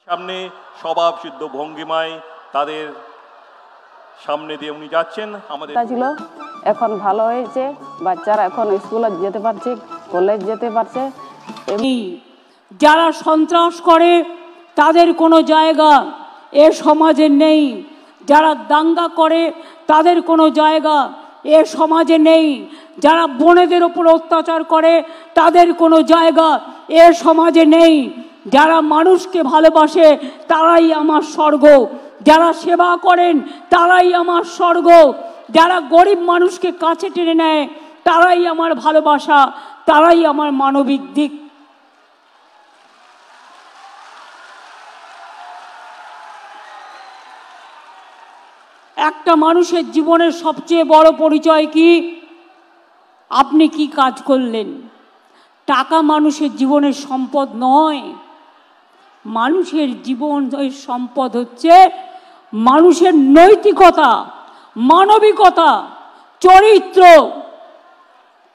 সামনে স্বভাব সিদ্ধ ভঙ্গিমায় তাদের সামনে দিয়ে উনি যাচ্ছেন। আমাদের ছিল এখন ভালো হয়েছে, বাচ্চারা এখন স্কুলে যেতে পারছে, কলেজ যেতে পারছে। যারা সন্ত্রাস করে তাদের কোনো জায়গা এ সমাজে নেই, যারা দাঙ্গা করে তাদের কোনো জায়গা এ সমাজে নেই, যারা বোনেদের ওপর অত্যাচার করে তাদের কোনো জায়গা এ সমাজে নেই, যারা মানুষকে ভালোবাসে তারাই আমার স্বর্গ, যারা সেবা করেন তারাই আমার স্বর্গ, যারা গরিব মানুষকে কাছে টেনে নেয় তারাই আমার ভালোবাসা, তারাই আমার মানবিক দিক। একটা মানুষের জীবনের সবচেয়ে বড় পরিচয় কি? আপনি কি কাজ করলেন। টাকা মানুষের জীবনের সম্পদ নয়। মানুষের জীবনের সম্পদ হচ্ছে মানুষের নৈতিকতা, মানবিকতা, চরিত্র।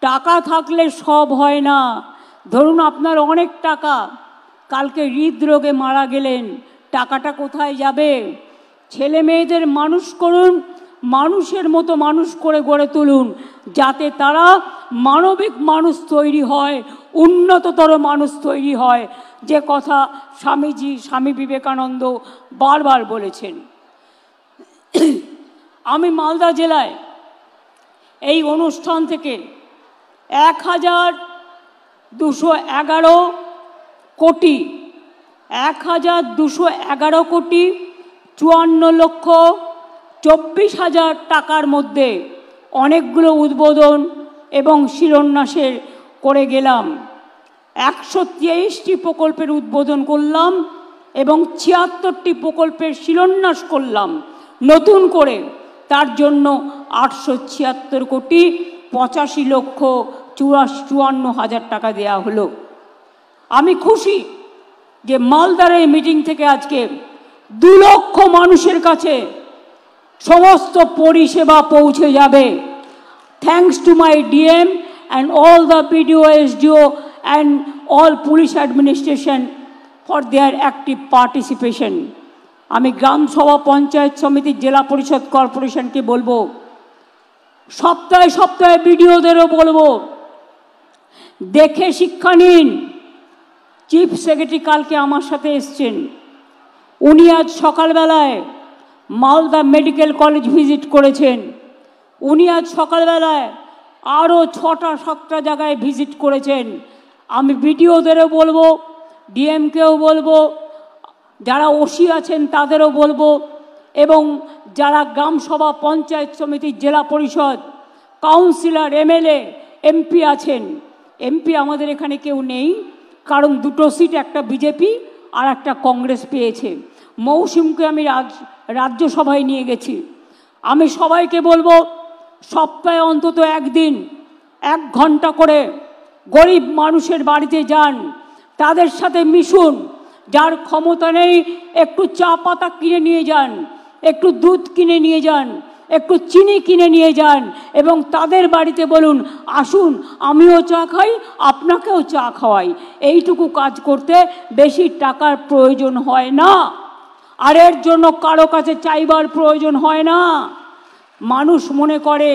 টাকা থাকলে সব হয় না। ধরুন আপনার অনেক টাকা, কালকে হৃদরোগে মারা গেলেন, টাকাটা কোথায় যাবে? ছেলে মেয়েদের মানুষ করুন, মানুষের মতো মানুষ করে গড়ে তুলুন, যাতে তারা মানবিক মানুষ তৈরি হয়, উন্নততর মানুষ তৈরি হয়, যে কথা স্বামী বিবেকানন্দ বারবার বলেছেন। আমি মালদা জেলায় এই অনুষ্ঠান থেকে 1211 কোটি 54,24,00,000 টাকার মধ্যে অনেকগুলো উদ্বোধন এবং শিলান্যাসের করে গেলাম। 123টি প্রকল্পের উদ্বোধন করলাম এবং 76টি প্রকল্পের শিলান্যাস করলাম নতুন করে। তার জন্য 876,85,54,00,000 টাকা দেয়া হলো। আমি খুশি যে মালদার এই মিটিং থেকে আজকে 2 লক্ষ মানুষের কাছে সমস্ত পরিষেবা পৌঁছে যাবে। Thanks to my DM and all the BDO, SDO and all police administration for their active participation. আমি গ্রাম সভা, পঞ্চায়েত সমিতি, জেলা পরিষদ, কর্পোরেশনকে বলবো, সপ্তাহে সপ্তাহে বিডিওদেরও বলবো, দেখে শিক্ষা নিন। চিফ সেক্রেটারি কালকে আমার সাথে এসছেন, উনি আজ সকালবেলায় মালদা মেডিকেল কলেজ ভিজিট করেছেন। উনি আজ সকালবেলায় আরও 6টা-7টা জায়গায় ভিজিট করেছেন। আমি বিডিওদেরও বলবো, ডিএমকেও বলবো, যারা ওসি আছেন তাদেরও বলবো, এবং যারা গ্রাম সভা, পঞ্চায়েত সমিতি, জেলা পরিষদ, কাউন্সিলর, এমএলএ, এমপি আছেন। এমপি আমাদের এখানে কেউ নেই, কারণ 2টো সিট একটা বিজেপি আর একটা কংগ্রেস পেয়েছে। মৌসুমকে আমি রাজ্যসভায় নিয়ে গেছি। আমি সবাইকে বলবো, সপ্তাহে অন্তত একদিন 1 ঘন্টা করে গরিব মানুষের বাড়িতে যান, তাদের সাথে মিশুন। যার ক্ষমতা নেই একটু চা পাতা কিনে নিয়ে যান, একটু দুধ কিনে নিয়ে যান, একটু চিনি কিনে নিয়ে যান, এবং তাদের বাড়িতে বলুন, আসুন আমিও চা খাই, আপনাকেও চা খাওয়াই। এইটুকু কাজ করতে বেশি টাকার প্রয়োজন হয় না, আর এর জন্য কারো কাছে চাইবার প্রয়োজন হয় না। মানুষ মনে করে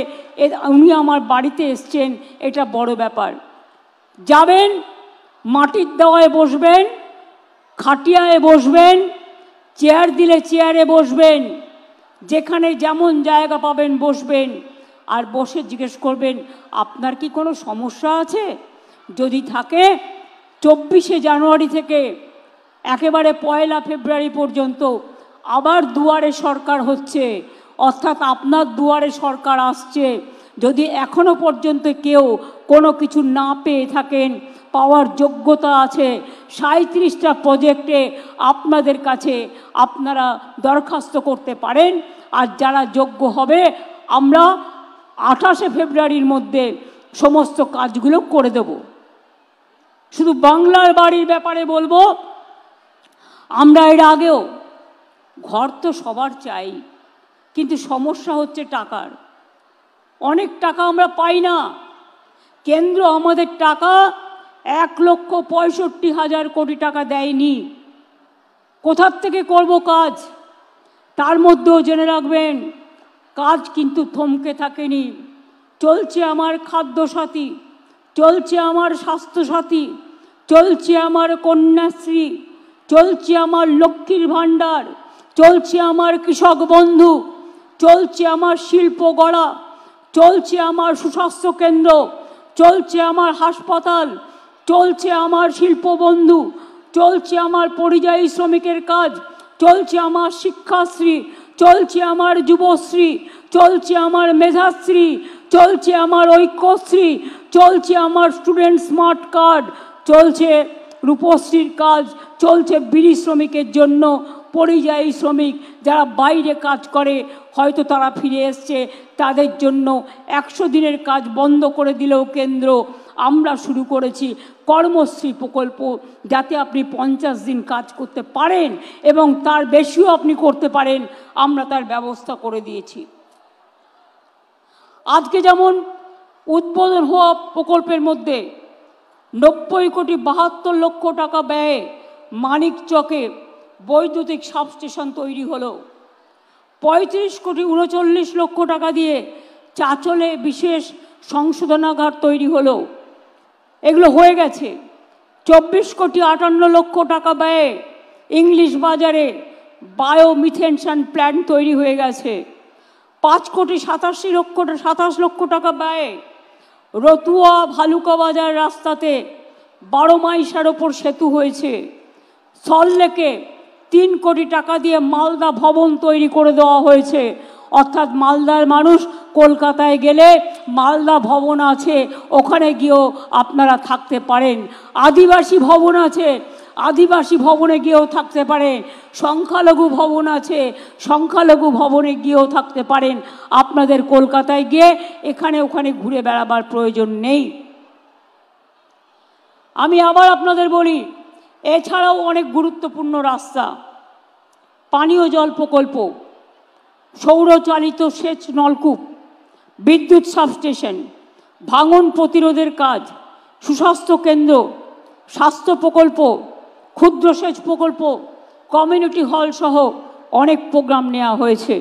উনি আমার বাড়িতে এসছেন, এটা বড় ব্যাপার। যাবেন, মাটির দেওয়ায় বসবেন, খাটিয়ায় বসবেন, চেয়ার দিলে চেয়ারে বসবেন, যেখানে যেমন জায়গা পাবেন বসবেন, আর বসে জিজ্ঞেস করবেন, আপনার কি কোনো সমস্যা আছে? যদি থাকে 24শে জানুয়ারি থেকে একেবারে 1 ফেব্রুয়ারি পর্যন্ত আবার দুয়ারে সরকার হচ্ছে, অর্থাৎ আপনার দুয়ারে সরকার আসছে। যদি এখনো পর্যন্ত কেউ কোনো কিছু না পেয়ে থাকেন, পাওয়ার যোগ্যতা আছে, 37টা প্রজেক্টে আপনাদের কাছে আপনারা দরখাস্ত করতে পারেন। আর যারা যোগ্য হবে, আমরা 28শে ফেব্রুয়ারির মধ্যে সমস্ত কাজগুলো করে দেব। শুধু বাংলার বাড়ির ব্যাপারে বলবো, আমরা এর আগেও ঘর তো সবার চাই, কিন্তু সমস্যা হচ্ছে টাকার। অনেক টাকা আমরা পাই না। কেন্দ্র আমাদের টাকা 1,65,000 কোটি টাকা দেয়নি। কোথার থেকে করব কাজ, তার মধ্যেও জেনে রাখবেন কাজ কিন্তু থমকে থাকেনি। চলছে আমার খাদ্যসাথী, চলছে আমার স্বাস্থ্যসাথী, চলছে আমার কন্যাশ্রী, চলছে আমার লক্ষ্মীর ভাণ্ডার, চলছে আমার কৃষক বন্ধু, চলছে আমার শিল্প গড়া, চলছে আমার সুস্বাস্থ্য কেন্দ্র, চলছে আমার হাসপাতাল, চলছে আমার শিল্প বন্ধু, চলছে আমার পরিযায়ী শ্রমিকের কাজ, চলছে আমার শিক্ষাশ্রী, চলছে আমার যুবশ্রী, চলছে আমার মেধাশ্রী, চলছে আমার ঐক্যশ্রী, চলছে আমার স্টুডেন্ট স্মার্ট কার্ড, চলছে রূপশ্রীর কাজ, চলছে বিড়ি শ্রমিকের জন্য, পরিযায়ী শ্রমিক যারা বাইরে কাজ করে হয়তো তারা ফিরে এসছে, তাদের জন্য 100 দিনের কাজ বন্ধ করে দিলেও কেন্দ্র, আমরা শুরু করেছি কর্মশ্রী প্রকল্প, যাতে আপনি 50 দিন কাজ করতে পারেন এবং তার বেশিও আপনি করতে পারেন, আমরা তার ব্যবস্থা করে দিয়েছি। আজকে যেমন উদ্বোধন হওয়া প্রকল্পের মধ্যে 90,72,00,000 টাকা ব্যয়ে মানিকচকে বৈদ্যুতিক সাবস্টেশন তৈরি হলো। 35,39,00,000 টাকা দিয়ে চাচলে বিশেষ সংশোধনাগার তৈরি হলো, এগুলো হয়ে গেছে। 24,58,00,000 টাকা ব্যয়ে ইংলিশ বাজারে বায়োমিথেনশন প্ল্যান্ট তৈরি হয়ে গেছে। 5,87,27,00,000 টাকা ব্যয়ে রতুয়া ভালুকা বাজার রাস্তাতে 12 মাইসার ওপর সেতু হয়েছে। সল্টলেকে 3 কোটি টাকা দিয়ে মালদা ভবন তৈরি করে দেওয়া হয়েছে, অর্থাৎ মালদার মানুষ কলকাতায় গেলে মালদা ভবন আছে, ওখানে গিয়েও আপনারা থাকতে পারেন। আদিবাসী ভবন আছে, আদিবাসী ভবনে গিয়েও থাকতে পারেন। সংখ্যালঘু ভবন আছে, সংখ্যালঘু ভবনে গিয়েও থাকতে পারেন। আপনাদের কলকাতায় গিয়ে এখানে ওখানে ঘুরে বেড়াবার প্রয়োজন নেই। আমি আবার আপনাদের বলি, এছাড়াও অনেক গুরুত্বপূর্ণ রাস্তা, পানীয় জল প্রকল্প, সৌরচালিত সেচ নলকূপ, বিদ্যুৎ সাবস্টেশন, ভাঙন প্রতিরোধের কাজ, সুস্বাস্থ্য কেন্দ্র, স্বাস্থ্য প্রকল্প, ক্ষুদ্র সেচ প্রকল্প, কমিউনিটি হল সহ অনেক প্রোগ্রাম নেওয়া হয়েছে।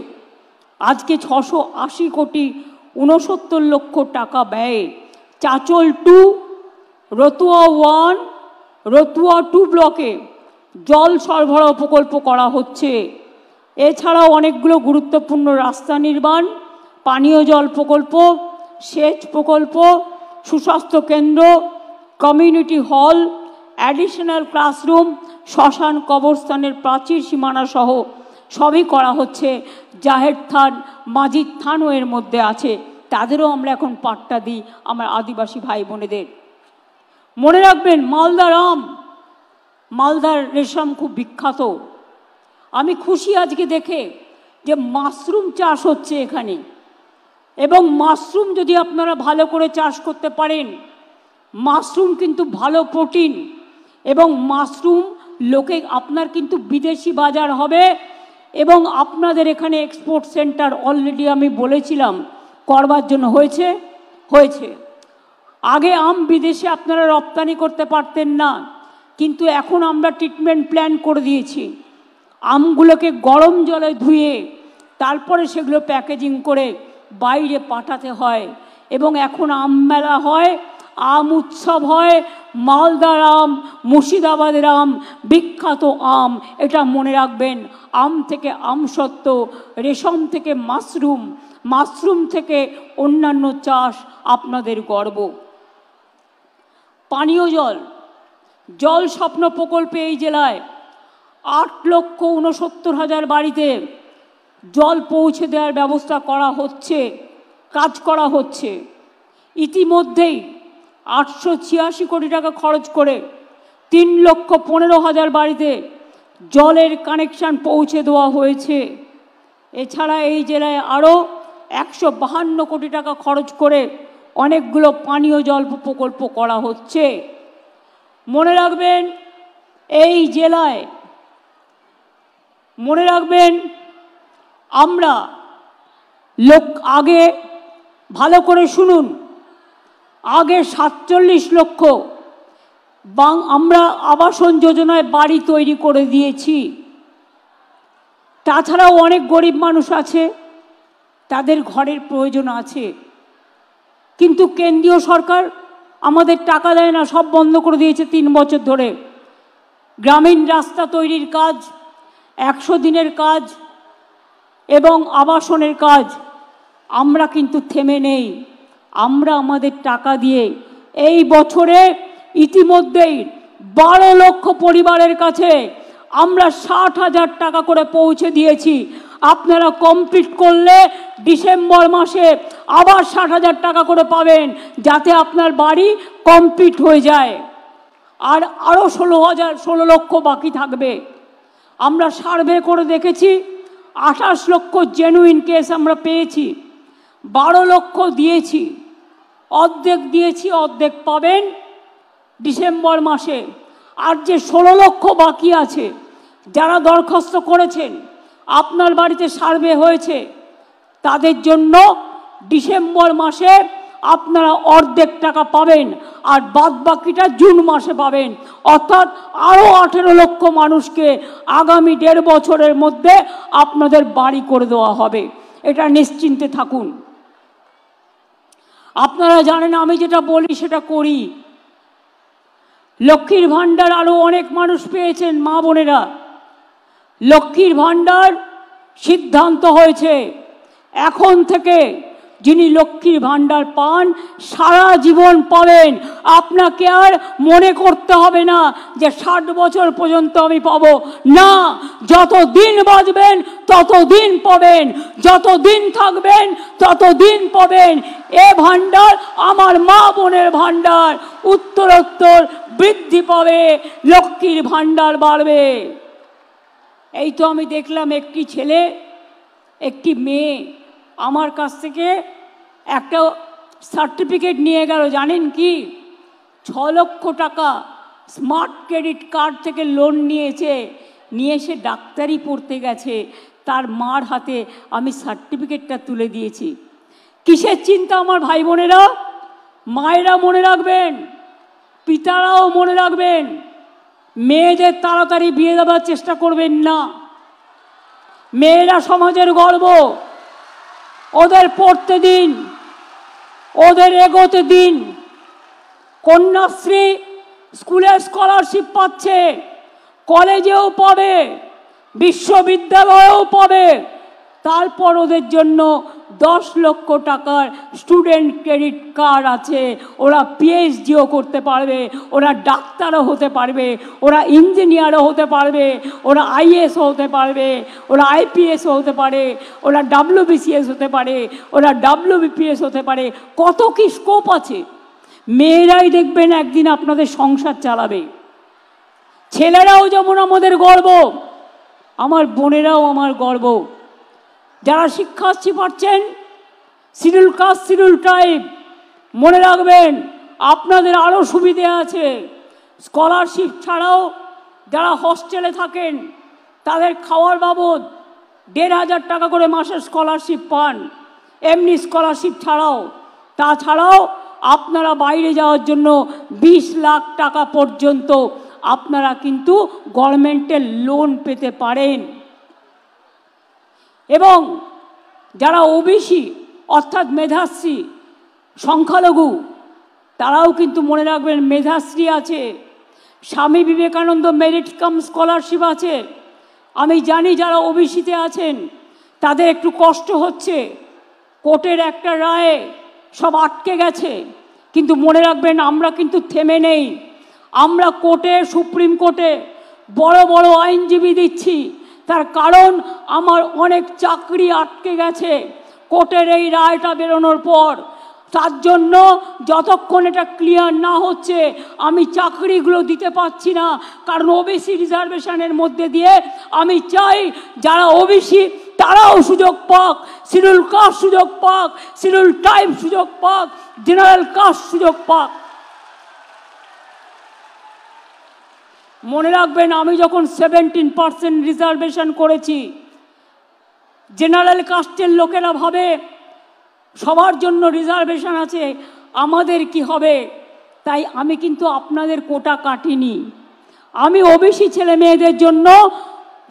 আজকে 680,69,00,000 টাকা ব্যয়ে চাচল 2, রতুয়া 1, রতুয়া 2 ব্লকে জল সরবরাহ প্রকল্প করা হচ্ছে। এছাড়াও অনেকগুলো গুরুত্বপূর্ণ রাস্তা নির্মাণ, পানীয় জল প্রকল্প, সেচ প্রকল্প, সুস্বাস্থ্য কেন্দ্র, কমিউনিটি হল, অ্যাডিশনাল ক্লাসরুম, শ্মশান কবরস্থানের প্রাচীর সীমানা সহ সবই করা হচ্ছে। জাহের থান, মাজিদ থানও এর মধ্যে আছে, তাদেরও আমরা এখন পাট্টা দিই আমার আদিবাসী ভাই বোনেদের। মনে রাখবেন মালদার আম, মালদার রেশম খুব বিখ্যাত। আমি খুশি আজকে দেখে যে মাশরুম চাষ হচ্ছে এখানে, এবং মাশরুম যদি আপনারা ভালো করে চাষ করতে পারেন, মাশরুম কিন্তু ভালো প্রোটিন, এবং মাশরুম লোকে আপনার কিন্তু বিদেশি বাজার হবে, এবং আপনাদের এখানে এক্সপোর্ট সেন্টার অলরেডি আমি বলেছিলাম করবার জন্য হয়েছে। আগে আম বিদেশে আপনারা রপ্তানি করতে পারতেন না, কিন্তু এখন আমরা ট্রিটমেন্ট প্ল্যান করে দিয়েছি। আমগুলোকে গরম জলে ধুয়ে তারপরে সেগুলো প্যাকেজিং করে বাইরে পাঠাতে হয়, এবং এখন আম মেলা হয়, আম উৎসব হয়। মালদার আম, মুর্শিদাবাদের আম বিখ্যাত আম, এটা মনে রাখবেন। আম থেকে আমসত্ত্ব, রেশম থেকে মাশরুম, মাশরুম থেকে অন্যান্য চাষ আপনাদের গর্ব। পানীয় জল, জল স্বপ্ন প্রকল্পে এই জেলায় 8,69,000 বাড়িতে জল পৌঁছে দেওয়ার ব্যবস্থা করা হচ্ছে, কাজ করা হচ্ছে। ইতিমধ্যেই 886 কোটি টাকা খরচ করে 3,15,000 বাড়িতে জলের কানেকশান পৌঁছে দেওয়া হয়েছে। এছাড়া এই জেলায় আরও 152 কোটি টাকা খরচ করে অনেকগুলো পানীয় জল প্রকল্প করা হচ্ছে। মনে রাখবেন এই জেলায়, মনে রাখবেন আমরা আগে ভালো করে শুনুন, আগে 47 লক্ষ আমরা আবাসন যোজনায় বাড়ি তৈরি করে দিয়েছি। তাছাড়াও অনেক গরিব মানুষ আছে, তাদের ঘরের প্রয়োজন আছে, কিন্তু কেন্দ্রীয় সরকার আমাদের টাকা দেয় না, সব বন্ধ করে দিয়েছে 3 বছর ধরে। গ্রামীণ রাস্তা তৈরির কাজ, 100 দিনের কাজ এবং আবাসনের কাজ, আমরা কিন্তু থেমে নেই। আমরা আমাদের টাকা দিয়ে এই বছরে ইতিমধ্যেই 12 লক্ষ পরিবারের কাছে আমরা 60,000 টাকা করে পৌঁছে দিয়েছি। আপনারা কমপ্লিট করলে ডিসেম্বর মাসে আবার 60,000 টাকা করে পাবেন, যাতে আপনার বাড়ি কমপ্লিট হয়ে যায়। আর আরও 16 লক্ষ বাকি থাকবে। আমরা সার্ভে করে দেখেছি, 28 লক্ষ জেনুইন কেস আমরা পেয়েছি, 12 লক্ষ দিয়েছি, অর্ধেক দিয়েছি, অর্ধেক পাবেন ডিসেম্বর মাসে। আর যে 16 লক্ষ বাকি আছে, যারা দরখাস্ত করেছেন, আপনার বাড়িতে সার্ভে হয়েছে, তাদের জন্য ডিসেম্বর মাসে আপনারা অর্ধেক টাকা পাবেন, আর বাদ বাকিটা জুন মাসে পাবেন। অর্থাৎ আরও 18 লক্ষ মানুষকে আগামী 1.5 বছরের মধ্যে আপনাদের বাড়ি করে দেওয়া হবে। এটা নিশ্চিন্তে থাকুন। আপনারা জানেন আমি যেটা বলি সেটা করি। লক্ষ্মীর ভাণ্ডার আরও অনেক মানুষ পেয়েছেন, মা বোনেরা। লক্ষ্মীর ভাণ্ডার সিদ্ধান্ত হয়েছে, এখন থেকে যিনি লক্ষ্মীর ভাণ্ডার পান সারা জীবন পাবেন। আপনাকে আর মনে করতে হবে না যে 60 বছর পর্যন্ত আমি পাবো না। যতদিন বাঁচবেন ততদিন পাবেন, যতদিন থাকবেন ততদিন পাবেন। এ ভাণ্ডার আমার মা বোনের ভাণ্ডার, উত্তরোত্তর বৃদ্ধি পাবে, লক্ষ্মীর ভাণ্ডার বাড়বে। এই তো আমি দেখলাম একটি ছেলে একটি মেয়ে আমার কাছ থেকে একটা সার্টিফিকেট নিয়ে গেল। জানেন কি? 6 লক্ষ টাকা স্মার্ট ক্রেডিট কার্ড থেকে লোন নিয়েছে, নিয়ে এসে ডাক্তারি পড়তে গেছে। তার মার হাতে আমি সার্টিফিকেটটা তুলে দিয়েছি। কিসের চিন্তা আমার ভাই বোনেরা? মায়েরা মনে রাখবেন, পিতারাও মনে রাখবেন, মেয়েদের তাড়াতাড়ি বিয়ে দেওয়ার চেষ্টা করবেন না। মেয়েরা সমাজের গর্ব, ওদের পড়তে দিন, ওদের এগোতে দিন। কন্যাশ্রী স্কুলে স্কলারশিপ পাচ্ছে, কলেজেও পাবে, বিশ্ববিদ্যালয়েও পাবে। তারপর ওদের জন্য 10 লক্ষ টাকার স্টুডেন্ট ক্রেডিট কার্ড আছে। ওরা পিএইচডিও করতে পারবে, ওরা ডাক্তারও হতে পারবে, ওরা ইঞ্জিনিয়ারও হতে পারবে, ওরা আইএসও হতে পারবে, ওরা আইপিএসও হতে পারে, ওরা ডাব্লিউবিসিএস হতে পারে, ওরা ডাব্লিউবিপিএস হতে পারে। কত কি স্কোপ আছে। মেয়েরাই দেখবেন একদিন আপনাদের সংসার চালাবে। ছেলেরাও যেমন আমাদের গর্ব, আমার বোনেরাও আমার গর্ব। যারা শিক্ষার্থী পাচ্ছেন, শিডিউল কাস্ট শিডিউল ট্রাইব, মনে রাখবেন আপনাদের আরও সুবিধে আছে। স্কলারশিপ ছাড়াও যারা হস্টেলে থাকেন তাদের খাওয়ার বাবদ 1,500 টাকা করে মাসের স্কলারশিপ পান, এমনি স্কলারশিপ ছাড়াও। তাছাড়াও আপনারা বাইরে যাওয়ার জন্য 20 লাখ টাকা পর্যন্ত আপনারা কিন্তু গভর্নমেন্টের লোন পেতে পারেন। এবং যারা ওবিসি অর্থাৎ মেধাশ্রী, সংখ্যালঘু, তারাও কিন্তু মনে রাখবেন মেধাশ্রী আছে, Swami Vivekananda merit cum scholarship আছে। আমি জানি যারা ওবিসিতে আছেন তাদের একটু কষ্ট হচ্ছে, কোর্টের একটা রায়ে সব আটকে গেছে, কিন্তু মনে রাখবেন আমরা কিন্তু থেমে নেই। আমরা কোর্টে, সুপ্রিম কোর্টে বড় বড় আইনজীবী দিচ্ছি। তার কারণ আমার অনেক চাকরি আটকে গেছে কোর্টের এই রায়টা বেরোনোর পর। তার জন্য যতক্ষণ এটা ক্লিয়ার না হচ্ছে আমি চাকরিগুলো দিতে পারছি না। কারণ ওবিসি রিজার্ভেশনের মধ্যে দিয়ে আমি চাই যারা ওবিসি তারাও সুযোগ পাক, শিডিউল কাস্ট সুযোগ পাক, শিডিউল ট্রাইব সুযোগ পাক, জেনারেল কাস্ট সুযোগ পাক। মনে রাখবেন আমি যখন 17% রিজার্ভেশন করেছি, জেনারেল কাস্টের লোকেরা ভাবে সবার জন্য রিজার্ভেশন আছে, আমাদের কি হবে। তাই আমি কিন্তু আপনাদের কোটা কাটিনি। আমি ওবিসি ছেলে মেয়েদের জন্য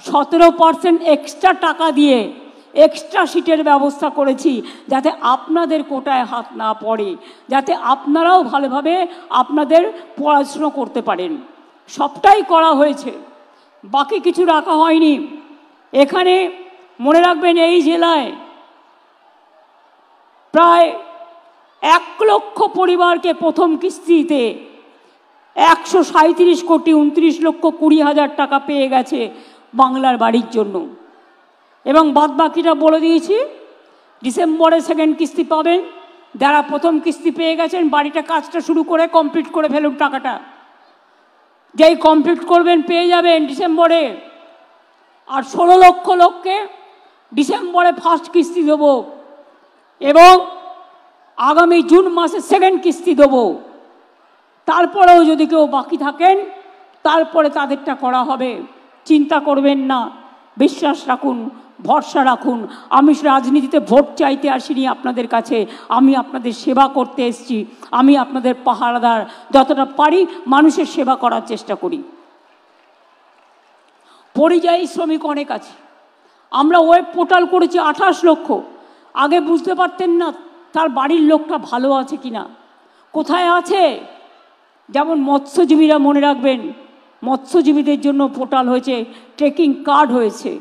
17% এক্সট্রা টাকা দিয়ে এক্সট্রা সিটের ব্যবস্থা করেছি, যাতে আপনাদের কোটায় হাত না পড়ে, যাতে আপনারাও ভালোভাবে আপনাদের পড়াশুনো করতে পারেন। সবটাই করা হয়েছে, বাকি কিছু রাখা হয়নি। এখানে মনে রাখবেন, এই জেলায় প্রায় 1 লক্ষ পরিবারকে প্রথম কিস্তিতে 137,29,20,00,000 টাকা পেয়ে গেছে বাংলার বাড়ির জন্য। এবং বাদ বাকিটা বলে দিয়েছি, ডিসেম্বরে সেকেন্ড কিস্তি পাবেন। যারা প্রথম কিস্তি পেয়ে গেছেন, বাড়িটা কাজটা শুরু করে কমপ্লিট করে ফেলুন। টাকাটা যেই কমপ্লিট করবেন পেয়ে যাবেন ডিসেম্বরে। আর 16 লক্ষ লোককে ডিসেম্বরে ফার্স্ট কিস্তি দেবো এবং আগামী জুন মাসে সেকেন্ড কিস্তি দেবো। তারপরেও যদি কেউ বাকি থাকেন, তারপরে তাদেরটা করা হবে। চিন্তা করবেন না, বিশ্বাস রাখুন, ভরসা রাখুন। আমি রাজনীতিতে ভোট চাইতে আসিনি আপনাদের কাছে, আমি আপনাদের সেবা করতে এসেছি। আমি আপনাদের পাহারাদার, যতটা পারি মানুষের সেবা করার চেষ্টা করি। পরিযায়ী শ্রমিক অনেক আছে। আমরা ওয়েব পোর্টাল করেছি 28 লক্ষ। আগে বুঝতে পারতেন না তার বাড়ির লোকটা ভালো আছে কিনা, কোথায় আছে। যেমন মৎস্যজীবীরা, মনে রাখবেন, মৎস্যজীবীদের জন্য পোর্টাল হয়েছে, ট্রেকিং কার্ড হয়েছে,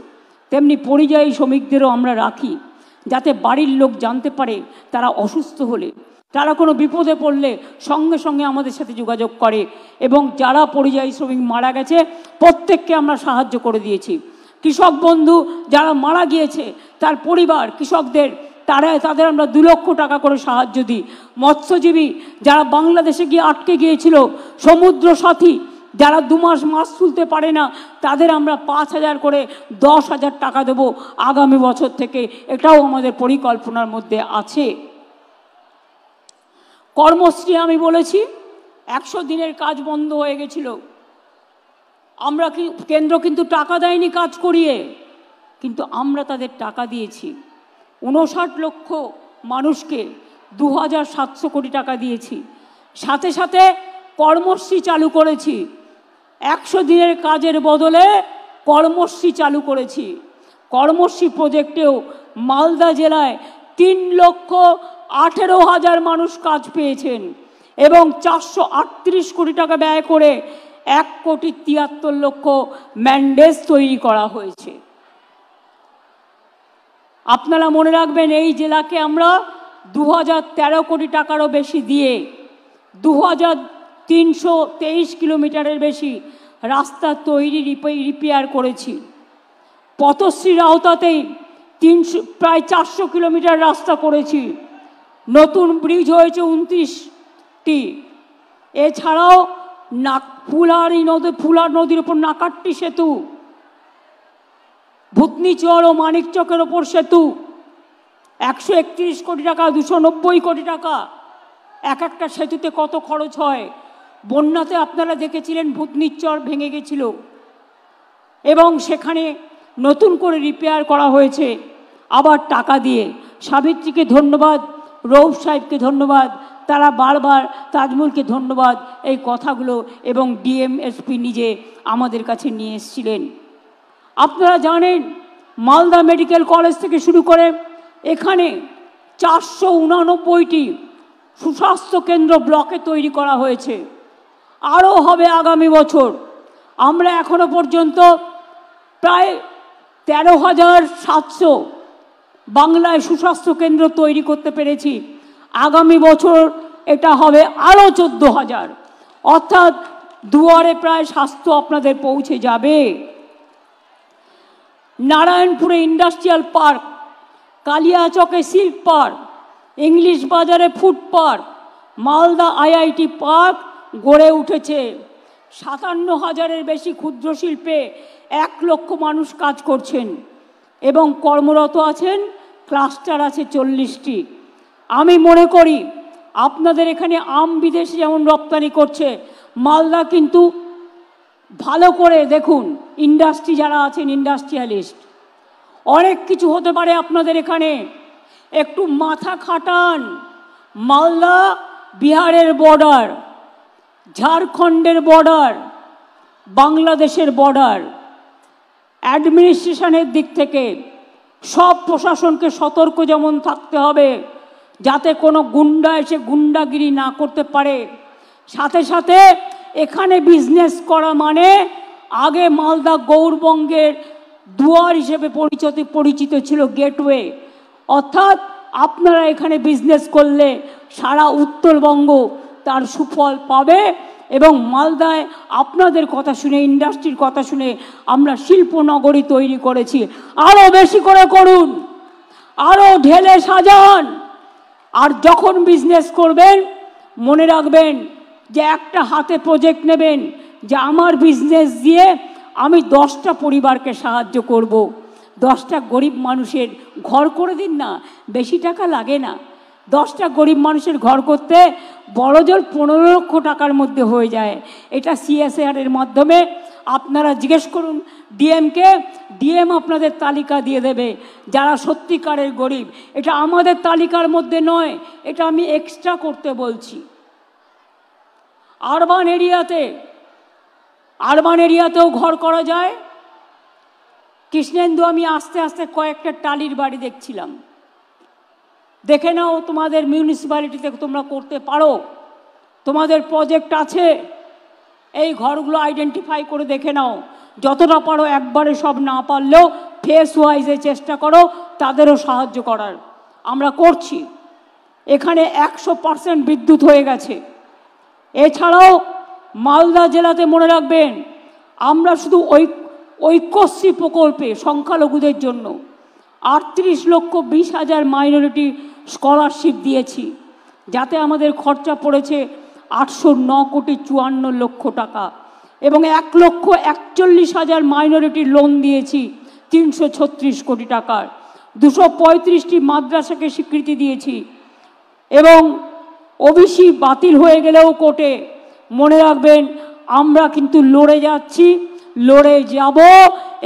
তেমনি পরিযায়ী শ্রমিকদেরও আমরা রাখি, যাতে বাড়ির লোক জানতে পারে তারা অসুস্থ হলে, তারা কোনো বিপদে পড়লে সঙ্গে সঙ্গে আমাদের সাথে যোগাযোগ করে। এবং যারা পরিযায়ী শ্রমিক মারা গেছে প্রত্যেককে আমরা সাহায্য করে দিয়েছি। কৃষক বন্ধু যারা মারা গিয়েছে তার পরিবার, কৃষকদের তাদের আমরা 2 লক্ষ টাকা করে সাহায্য দিই। মৎস্যজীবী যারা বাংলাদেশে গিয়ে আটকে গিয়েছিল, সমুদ্র সাথী যারা 2 মাস মাছ তুলতে পারে না, তাদের আমরা 5,000 করে 10,000 টাকা দেব আগামী বছর থেকে। এটাও আমাদের পরিকল্পনার মধ্যে আছে। কর্মশ্রী আমি বলেছি, 100 দিনের কাজ বন্ধ হয়ে গেছিল। আমরা কেন্দ্র কিন্তু টাকা দেয়নি কাজ করিয়ে, কিন্তু আমরা তাদের টাকা দিয়েছি। 59 লক্ষ মানুষকে 2,700 কোটি টাকা দিয়েছি। সাথে সাথে কর্মশ্রী চালু করেছি। 100 দিনের কাজের বদলে কর্মশ্রী চালু করেছি। কর্মশ্রী প্রজেক্টেও মালদা জেলায় 3,18,000 মানুষ কাজ পেয়েছেন এবং 438 কোটি টাকা ব্যয় করে 1,73,00,000 ম্যান্ডেজ তৈরি করা হয়েছে। আপনারা মনে রাখবেন, এই জেলাকে আমরা 2013 কোটি টাকারও বেশি দিয়ে 2,323 কিলোমিটারের বেশি রাস্তা তৈরি রিপেয়ার করেছি। পথশ্রীর আওতাতেই প্রায় 400 কিলোমিটার রাস্তা করেছি। নতুন ব্রিজ হয়েছে 29টি। এছাড়াও ফুলার নদীর ওপর নাকাট্টি সেতু, ভূতনিচর ও মানিকচকের ওপর সেতু 131 কোটি টাকা, 290 কোটি টাকা। এক একটা সেতুতে কত খরচ হয়। বন্যাতে আপনারা দেখেছিলেন ভূতনিচর ভেঙে গেছিল এবং সেখানে নতুন করে রিপেয়ার করা হয়েছে আবার টাকা দিয়ে। সাবিত্রীকে ধন্যবাদ, রৌফ সাহেবকে ধন্যবাদ, তারা বারবার, তাজমুলকে ধন্যবাদ, এই কথাগুলো এবং ডিএমএসপি নিজে আমাদের কাছে নিয়ে এসেছিলেন। আপনারা জানেন, মালদা মেডিকেল কলেজ থেকে শুরু করে এখানে 489টি সুস্বাস্থ্য কেন্দ্র ব্লকে তৈরি করা হয়েছে। আরও হবে আগামী বছর। আমরা এখনো পর্যন্ত প্রায় 13,700 বাংলায় সুস্বাস্থ্য কেন্দ্র তৈরি করতে পেরেছি। আগামী বছর এটা হবে আরও 14,000, অর্থাৎ দুয়ারে প্রায় স্বাস্থ্য আপনাদের পৌঁছে যাবে। নারায়ণপুরে ইন্ডাস্ট্রিয়াল পার্ক, কালিয়াচকে সিল্ক পার্ক, ইংলিশ বাজারে food park, Malda IIT park গড়ে উঠেছে। 57,000-এর বেশি ক্ষুদ্র শিল্পে 1 লক্ষ মানুষ কাজ করছেন এবং কর্মরত আছেন। ক্লাস্টার আছে 40টি। আমি মনে করি আপনাদের এখানে আম বিদেশে যেমন রপ্তানি করছে, মালদা কিন্তু ভালো করে দেখুন, ইন্ডাস্ট্রি যারা আছেন, ইন্ডাস্ট্রিয়ালিস্ট, অনেক কিছু হতে পারে আপনাদের এখানে। একটু মাথা খাটান। মালদা বিহারের বর্ডার, ঝাড়খণ্ডের বর্ডার, বাংলাদেশের বর্ডার। অ্যাডমিনিস্ট্রেশনের দিক থেকে সব প্রশাসনকে সতর্ক যেমন থাকতে হবে যাতে কোনো গুন্ডা এসে গুন্ডাগিরি না করতে পারে। সাথে সাথে এখানে বিজনেস করা মানে আগে মালদা গৌরবঙ্গের দুয়ার হিসেবে পরিচিত ছিল, গেটওয়ে। অর্থাৎ আপনারা এখানে বিজনেস করলে সারা উত্তরবঙ্গ তার সুফল পাবে এবং মালদায় আপনাদের কথা শুনে, ইন্ডাস্ট্রির কথা শুনে আমরা শিল্পনগরী তৈরি করেছি। আরও বেশি করে করুন, আরও ঢেলে সাজান। আর যখন বিজনেস করবেন মনে রাখবেন যে একটা হাতে প্রজেক্ট নেবেন যে আমার বিজনেস দিয়ে আমি 10টা পরিবারকে সাহায্য করব, 10টা গরিব মানুষের ঘর করে দিন না, বেশি টাকা লাগে না। 10টা গরিব মানুষের ঘর করতে বড়জোর 15 লক্ষ টাকার মধ্যে হয়ে যায়। এটা CSR এর মাধ্যমে আপনারা জিজ্ঞেস করুন ডিএমকে, ডিএম আপনাদের তালিকা দিয়ে দেবে যারা সত্যিকারের গরিব। এটা আমাদের তালিকার মধ্যে নয়, এটা আমি এক্সট্রা করতে বলছি। আরবান এরিয়াতেও ঘর করা যায়। কৃষ্ণেন্দু, আমি আস্তে আস্তে কয়েকটা টালির বাড়ি দেখছিলাম, দেখে নাও তোমাদের মিউনিসিপ্যালিটিতে তোমরা করতে পারো, তোমাদের প্রজেক্ট আছে, এই ঘরগুলো আইডেন্টিফাই করে দেখে নাও। যতটা পারো একবারে সব না পারলেও ফেস ওয়াইজে চেষ্টা করো তাদেরও সাহায্য করার। আমরা করছি। এখানে 100% বিদ্যুৎ হয়ে গেছে। এছাড়াও মালদা জেলাতে মনে রাখবেন আমরা শুধু ঐক্যশ্রী প্রকল্পে সংখ্যালঘুদের জন্য 38,20,000 মাইনরিটি স্কলারশিপ দিয়েছি, যাতে আমাদের খরচা পড়েছে 809,54,00,000 টাকা এবং 1,41,000 মাইনরিটি লোন দিয়েছি 336 কোটি টাকার। 235টি মাদ্রাসাকে স্বীকৃতি দিয়েছি এবং ওবিসি বাতিল হয়ে গেলেও কোর্টে মনে রাখবেন আমরা কিন্তু লড়ে যাচ্ছি, লড়ে যাব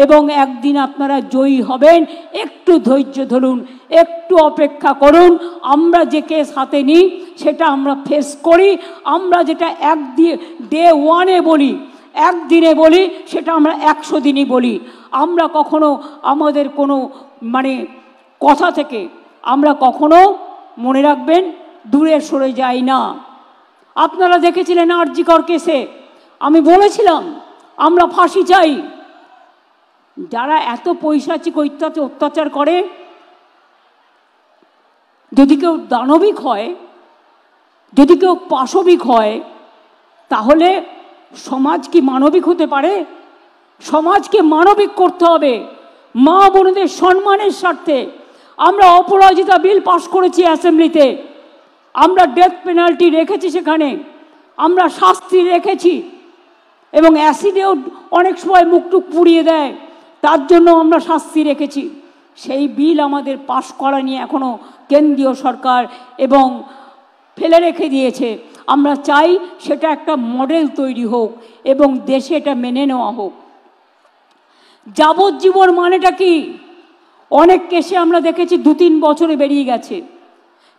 এবং একদিন আপনারা জয়ী হবেন। একটু ধৈর্য ধরুন, একটু অপেক্ষা করুন। আমরা যে কেস হাতে নিই সেটা আমরা ফেস করি। আমরা যেটা ডে 1-এ বলি, একদিনে বলি, সেটা আমরা 100 দিনই বলি। আমরা কখনো আমাদের কোনো কথা থেকে আমরা কখনো মনে রাখবেন দূরে সরে যাই না। আপনারা দেখেছিলেন আরজিকর কেসে আমি বলেছিলাম আমরা ফাঁসি চাই। যারা এত পৈশাচিক অত্যাচার করে, যদি কেউ দানবিক হয়, যদি কেউ পাশবিক হয়, তাহলে সমাজ কি মানবিক হতে পারে? সমাজকে মানবিক করতে হবে। মা বোনদের সম্মানের স্বার্থে আমরা অপরাজিতা বিল পাশ করেছি অ্যাসেম্বলিতে। আমরা ডেথ পেনাল্টি রেখেছি, সেখানে আমরা শাস্তি রেখেছি এবং অ্যাসিডেও অনেক সময় মুখটুক পুড়িয়ে দেয়, তার জন্য আমরা শাস্তি রেখেছি। সেই বিল আমাদের পাশ করা নিয়ে এখনও কেন্দ্রীয় সরকার এবং ফেলে রেখে দিয়েছে। আমরা চাই সেটা একটা মডেল তৈরি হোক এবং দেশে এটা মেনে নেওয়া হোক। যাবজ্জীবন মানেটা কি? অনেক কেসে আমরা দেখেছি 2-3 বছরে বেরিয়ে গেছে,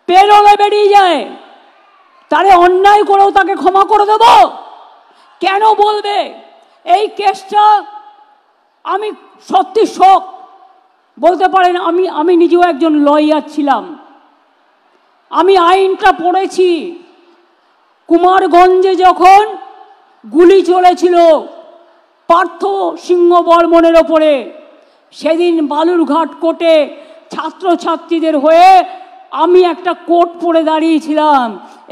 পেরোলে বেরিয়ে যায়। তারে অন্যায় করেও তাকে ক্ষমা করে দেব কেন বলবে? এই কেসটা আমি সত্যি শক, বলতে পারেন আমি নিজেও একজন লয়ার ছিলাম, আমি আইনটা পড়েছি। কুমারগঞ্জে যখন গুলি চলেছিল পার্থ সিংহ বর্মনের ওপরে, সেদিন বালুরঘাট কোর্টে ছাত্রছাত্রীদের হয়ে আমি একটা কোর্ট পড়ে দাঁড়িয়েছিলাম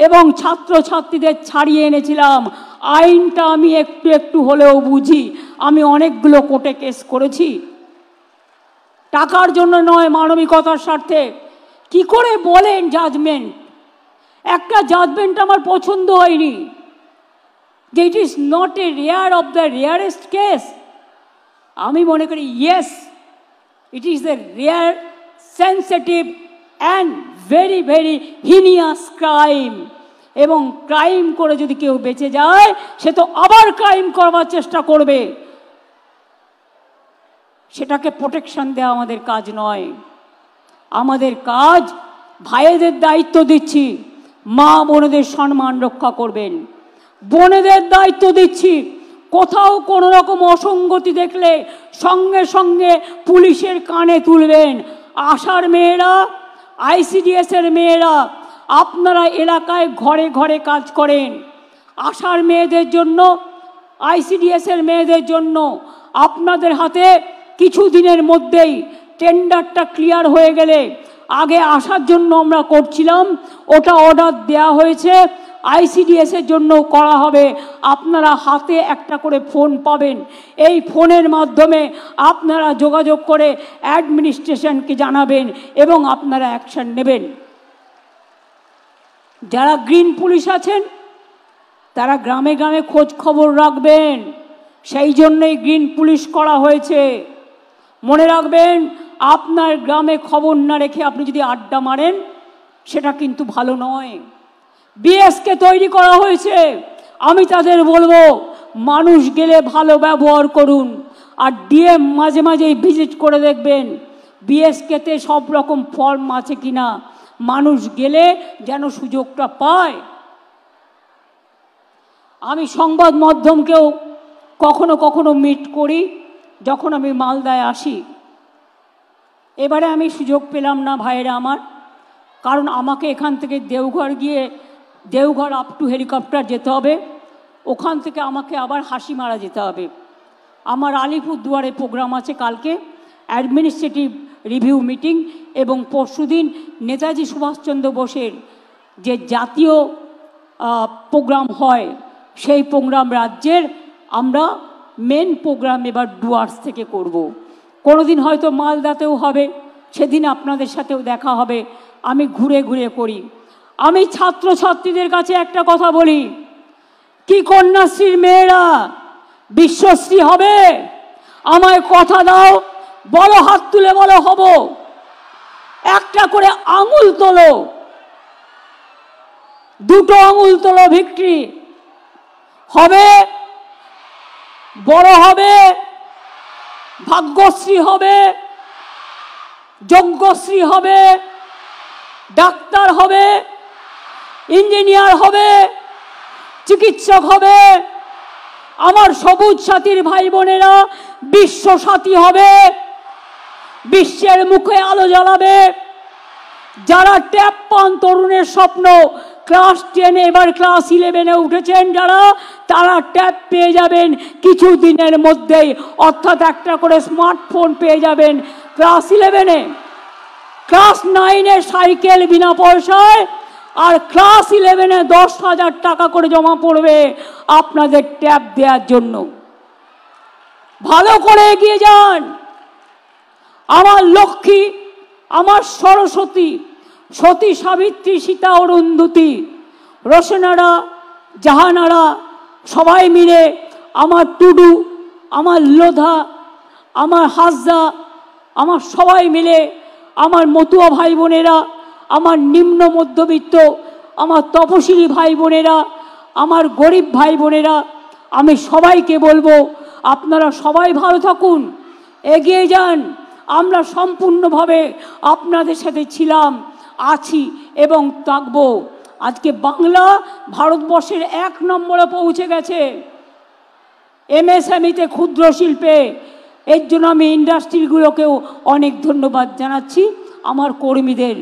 এবং ছাত্রছাত্রীদের ছাড়িয়ে এনেছিলাম। আইনটা আমি একটু একটু হলেও বুঝি। আমি অনেকগুলো কোর্টে কেস করেছি, টাকার জন্য নয়, মানবিকতার স্বার্থে। কি করে বলেন জাজমেন্ট? একটা জাজমেন্ট আমার পছন্দ হয়নি, যে it is not a rare of the rarest case. আমি মনে করি yes, it is a rare, sensitive and very very heinous crime. এবং ক্রাইম করে যদি কেউ বেঁচে যায়, সে তো আবার ক্রাইম করবার চেষ্টা করবে। সেটাকে প্রোটেকশন দেওয়া আমাদের কাজ নয়। আমাদের কাজ, ভাইদের দায়িত্ব দিচ্ছি, মা বোনেদের সম্মান রক্ষা করবেন। বোনেদের দায়িত্ব দিচ্ছি, কোথাও কোনো রকম অসঙ্গতি দেখলে সঙ্গে সঙ্গে পুলিশের কানে তুলবেন। আশার মেয়েরা, আইসিডিএসের মেয়েরা, আপনারা এলাকায় ঘরে ঘরে কাজ করেন। আশার মেয়েদের জন্য, আইসিডিএসের মেয়েদের জন্য আপনাদের হাতে কিছু দিনের মধ্যেই টেন্ডারটা ক্লিয়ার হয়ে গেলে, আগে আসার জন্য আমরা করছিলাম, ওটা অর্ডার দেওয়া হয়েছে, আইসিডিএসের জন্য করা হবে। আপনারা হাতে একটা করে ফোন পাবেন, এই ফোনের মাধ্যমে আপনারা যোগাযোগ করে অ্যাডমিনিস্ট্রেশনকে জানাবেন এবং আপনারা অ্যাকশন নেবেন। যারা গ্রিন পুলিশ আছেন তারা গ্রামে গ্রামে খোঁজ খবর রাখবেন, সেই জন্যই গ্রিন পুলিশ করা হয়েছে। মনে রাখবেন, আপনার গ্রামে খবর না রেখে আপনি যদি আড্ডা মারেন সেটা কিন্তু ভালো নয়। বিএসকে তৈরি করা হয়েছে, আমি তাদের বলবো মানুষ গেলে ভালো ব্যবহার করুন, আর ডিএম মাঝে মাঝেই ভিজিট করে দেখবেন বিএসকেতে সব রকম ফর্ম আছে কিনা, মানুষ গেলে যেন সুযোগটা পায়। আমি সংবাদ মাধ্যমকেও কখনো কখনো মিট করি যখন আমি মালদায় আসি। এবারে আমি সুযোগ পেলাম না ভাইয়েরা আমার, কারণ আমাকে এখান থেকে দেওঘর গিয়ে দেওঘর আপ টু হেলিকপ্টার যেতে হবে, ওখান থেকে আমাকে আবার হাসিমারা যেতে হবে। আমার আলিপুরদুয়ারে প্রোগ্রাম আছে কালকে, অ্যাডমিনিস্ট্রেটিভ রিভিউ মিটিং, এবং পরশুদিন নেতাজি সুভাষচন্দ্র বোসের যে জাতীয় প্রোগ্রাম হয় সেই প্রোগ্রাম রাজ্যের আমরা মেন প্রোগ্রাম এবার ডুয়ার্স থেকে করব। কোনোদিন হয়তো মালদাতেও হবে, সেদিন আপনাদের সাথেও দেখা হবে। আমি ঘুরে ঘুরে করি। আমি ছাত্রছাত্রীদের কাছে একটা কথা বলি, কি কন্যাশ্রীর মেয়েরা বিশ্বশ্রী হবে? আমায় কথা দাও, বলো, হাত তুলে বলো হব। একটা করে আঙুল তোলো, দুটো আঙুল তোলো, ভিক্টরি হবে, বড় হবে, ভাগ্যশ্রী হবে, যজ্ঞশ্রী হবে, ডাক্তার হবে, ইঞ্জিনিয়ার হবে, চিকিৎসক হবে। আমার সবুজ সাথীর ভাই বোনেরা বিশ্ব সাথী হবে, বিশ্বের মুখে আলো জ্বালাবে। যারা ট্যাপ পান তরুণের স্বপ্ন, ক্লাস 10 এবার ক্লাস 11-এ উঠেছেন যারা, তারা ট্যাব পেয়ে যাবেন কিছু দিনের মধ্যেই, অর্থাৎ একটা করে স্মার্টফোন পেয়ে যাবেন ক্লাস 11-এ। ক্লাস 9-এ সাইকেল বিনা পয়সায়, আর ক্লাস 11-এ 10,000 টাকা করে জমা পড়বে আপনাদের ট্যাব দেওয়ার জন্য। ভালো করে এগিয়ে যান। আমার লক্ষ্মী, আমার সরস্বতী, সতী সাবিত্রী, সীতা অরুন্ধতী, রোশনারা, জাহানারা সবাই মিলে, আমার টুডু, আমার লোধা, আমার হাসদা, আমার সবাই মিলে, আমার মতুয়া ভাই বোনেরা, আমার নিম্ন মধ্যবিত্ত, আমার তপশিলি ভাই বোনেরা, আমার গরিব ভাই বোনেরা, আমি সবাইকে বলবো আপনারা সবাই ভালো থাকুন, এগিয়ে যান। আমরা সম্পূর্ণভাবে আপনাদের সাথে ছিলাম, আছি এবং থাকব। আজকে বাংলা ভারতবর্ষের 1 নম্বরে পৌঁছে গেছে এমএসএমইতে, ক্ষুদ্র শিল্পে। এর জন্য আমি ইন্ডাস্ট্রিগুলোকেও অনেক ধন্যবাদ জানাচ্ছি, আমার কর্মীদের।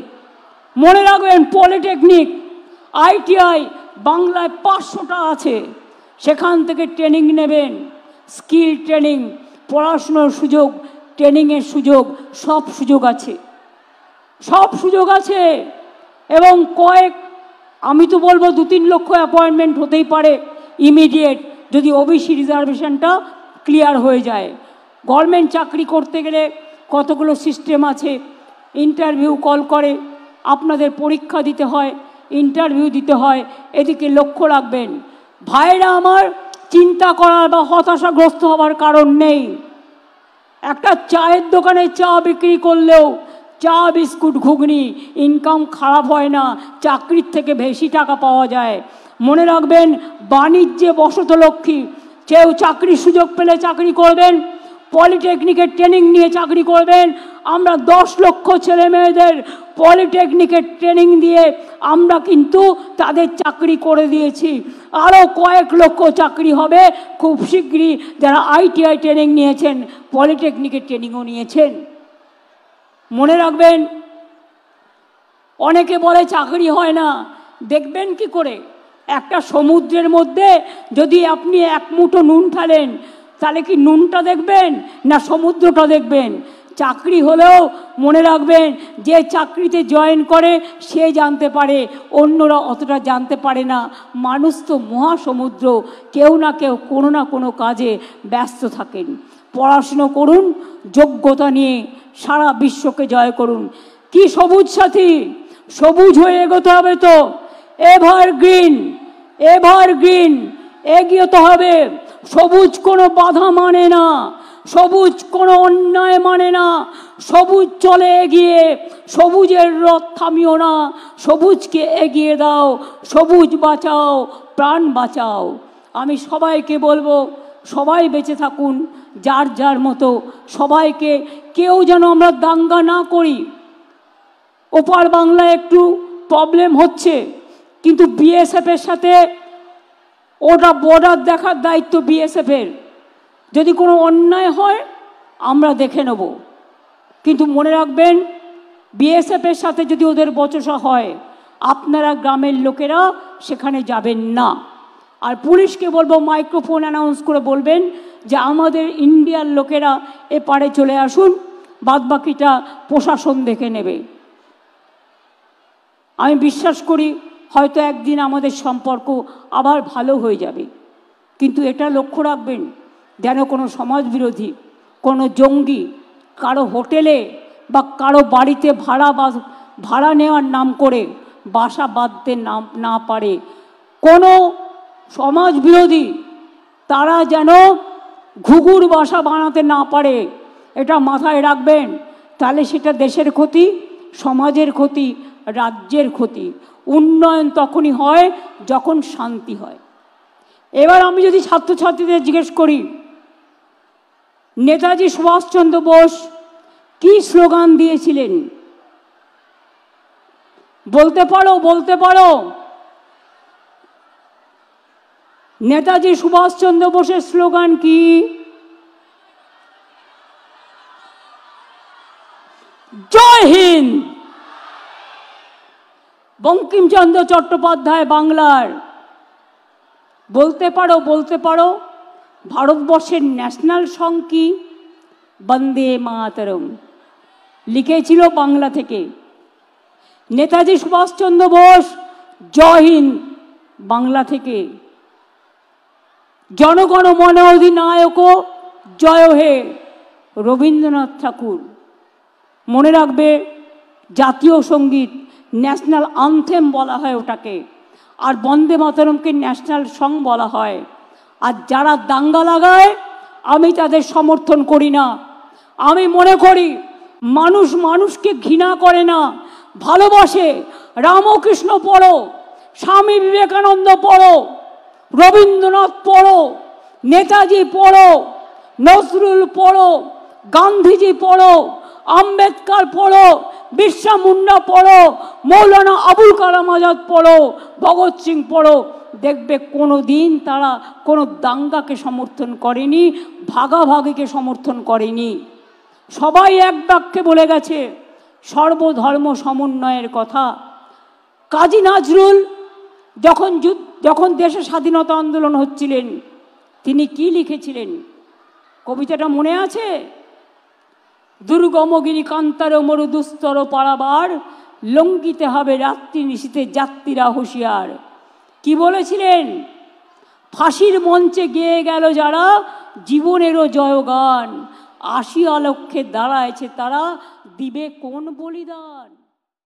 মনে রাখবেন, পলিটেকনিক, আইটিআই বাংলায় 500টা আছে, সেখান থেকে ট্রেনিং নেবেন, স্কিল ট্রেনিং, পড়াশুনোর সুযোগ, ট্রেনিংয়ের সুযোগ, সব সুযোগ আছে, সব সুযোগ আছে। এবং আমি তো বলবো 2-3 লক্ষ অ্যাপয়েন্টমেন্ট হতেই পারে ইমিডিয়েট, যদি ওবিসি রিজার্ভেশনটা ক্লিয়ার হয়ে যায়। গভর্নমেন্ট চাকরি করতে গেলে কতগুলো সিস্টেম আছে, ইন্টারভিউ কল করে, আপনাদের পরীক্ষা দিতে হয়, ইন্টারভিউ দিতে হয়, এদিকে লক্ষ্য রাখবেন। ভাইরা আমার, চিন্তা করার বা হতাশাগ্রস্ত হওয়ার কারণ নেই। একটা চায়ের দোকানে চা বিক্রি করলেও চা, বিস্কুট, ঘুগনি ইনকাম খারাপ হয় না, চাকরির থেকে বেশি টাকা পাওয়া যায়। মনে রাখবেন, বাণিজ্যে বসতলক্ষ্মী, কেউ চাকরির সুযোগ পেলে চাকরি করবেন, পলিটেকনিকের ট্রেনিং নিয়ে চাকরি করবেন। আমরা 10 লক্ষ ছেলে মেয়েদের পলিটেকনিকের ট্রেনিং দিয়ে আমরা কিন্তু তাদের চাকরি করে দিয়েছি। আরও কয়েক লক্ষ চাকরি হবে খুব শীঘ্রই, যারা ITI ট্রেনিং নিয়েছেন, পলিটেকনিকের ট্রেনিংও নিয়েছেন। মনে রাখবেন, অনেকে বলে চাকরি হয় না, দেখবেন কি করে? একটা সমুদ্রের মধ্যে যদি আপনি এক মুঠো নুন ফেলেন, তাহলে কি নুনটা দেখবেন না সমুদ্রটা দেখবেন? চাকরি হলেও মনে রাখবেন, যে চাকরিতে জয়েন করে সে জানতে পারে, অন্যরা অতটা জানতে পারে না। মানুষ তো মহাসমুদ্র, কেউ না কেউ কোনো না কোনো কাজে ব্যস্ত থাকেন। পড়াশুনো করুন, যোগ্যতা নিয়ে সারা বিশ্বকে জয় করুন। কি সবুজ সাথী, সবুজ হয়ে এগোতে হবে তো। এভারগ্রিন, এভারগ্রিন এগিয়ে তো হবে। সবুজ কোনো বাধা মানে না, সবুজ কোনো অন্যায় মানে না। সবুজ চলে এগিয়ে, সবুজের রথ থামিও না, সবুজকে এগিয়ে দাও, সবুজ বাঁচাও, প্রাণ বাঁচাও। আমি সবাইকে বলবো, সবাই বেঁচে থাকুন যার যার মতো, সবাইকে, কেউ যেন আমরা দাঙ্গা না করি। ওপার বাংলায় একটু প্রবলেম হচ্ছে, কিন্তু BSF-এর সাথে ওটা বর্ডার দেখার দায়িত্ব BSF-এর। যদি কোনো অন্যায় হয় আমরা দেখে নেব, কিন্তু মনে রাখবেন, BSF-এর সাথে যদি ওদের বচসা হয়, আপনারা গ্রামের লোকেরা সেখানে যাবেন না। আর পুলিশকে বলবো, মাইক্রোফোন অ্যানাউন্স করে বলবেন যে আমাদের ইন্ডিয়ার লোকেরা এপারে চলে আসুন, বাদবাকিটা প্রশাসন দেখে নেবে। আমি বিশ্বাস করি হয়তো একদিন আমাদের সম্পর্ক আবার ভালো হয়ে যাবে, কিন্তু এটা লক্ষ্য রাখবেন যেন কোনো সমাজবিরোধী, কোনো জঙ্গি কারো হোটেলে বা কারো বাড়িতে ভাড়া নেওয়ার নাম করে বাসা বাঁধতে না পারে। কোনো সমাজবিরোধী তারা যেন ঘুঘুর বাসা বানাতে না পারে, এটা মাথায় রাখবেন। তাহলে সেটা দেশের ক্ষতি, সমাজের ক্ষতি, রাজ্যের ক্ষতি। উন্নয়ন তখনই হয় যখন শান্তি হয়। এবার আমি যদি ছাত্রছাত্রীদের জিজ্ঞেস করি, নেতাজি সুভাষচন্দ্র বোস কি স্লোগান দিয়েছিলেন? বলতে পারো? বলতে পারো? নেতাজি সুভাষচন্দ্র বোসের স্লোগান কি? জয় হিন্দ। বঙ্কিমচন্দ্র চট্টোপাধ্যায় বাংলার। বলতে পারো? বলতে পারো? ভারতবর্ষের ন্যাশনাল সং কি? বন্দে মাতরম, লিখেছিল বাংলা থেকে। নেতাজি সুভাষচন্দ্র বোস জয় হিন্দ বাংলা থেকে। জনগণ মন অধিনায়ক জয় হে রবীন্দ্রনাথ ঠাকুর। মনে রাখবে, জাতীয় সঙ্গীত, ন্যাশনাল আনথেম বলা হয় ওটাকে, আর বন্দে মাতরমকে ন্যাশনাল সং বলা হয়। আর যারা দাঙ্গা লাগায় আমি তাদের সমর্থন করি না। আমি মনে করি মানুষ মানুষকে ঘৃণা করে না, ভালোবাসে। রামকৃষ্ণ পড়ো, স্বামী বিবেকানন্দ পড়ো, রবীন্দ্রনাথ পড়ো, নেতাজি পড়ো, নজরুল পড়ো, গান্ধীজি পড়ো, আম্বেদকর পড়ো, বিরসা মুন্ডা পড়ো, মৌলানা আবুল কালাম আজাদ পড়ো, ভগৎ সিং পড়ো। দেখবে কোনো দিন তারা কোনো দাঙ্গাকে সমর্থন করেনি, ভাগাভাগিকে সমর্থন করেনি। সবাই এক বাক্যে বলে গেছে সর্বধর্ম সমন্বয়ের কথা। কাজী নজরুল যখন দেশে স্বাধীনতা আন্দোলন হচ্ছিলেন, তিনি কি লিখেছিলেন? কবিতাটা মনে আছে? দুর্গমগিরি কান্তার মরু দুস্তর পারাবার, লঙ্ঘিতে হবে রাত্রি নিশীতে যাত্রীরা হুঁশিয়ার। কি বলেছিলেন? ফাঁসির মঞ্চে গেয়ে গেল যারা, জীবনেরও জয়গান, আসিয়া লক্ষ্যে দাঁড়ায়ছে তারা, দিবে কোন বলিদান।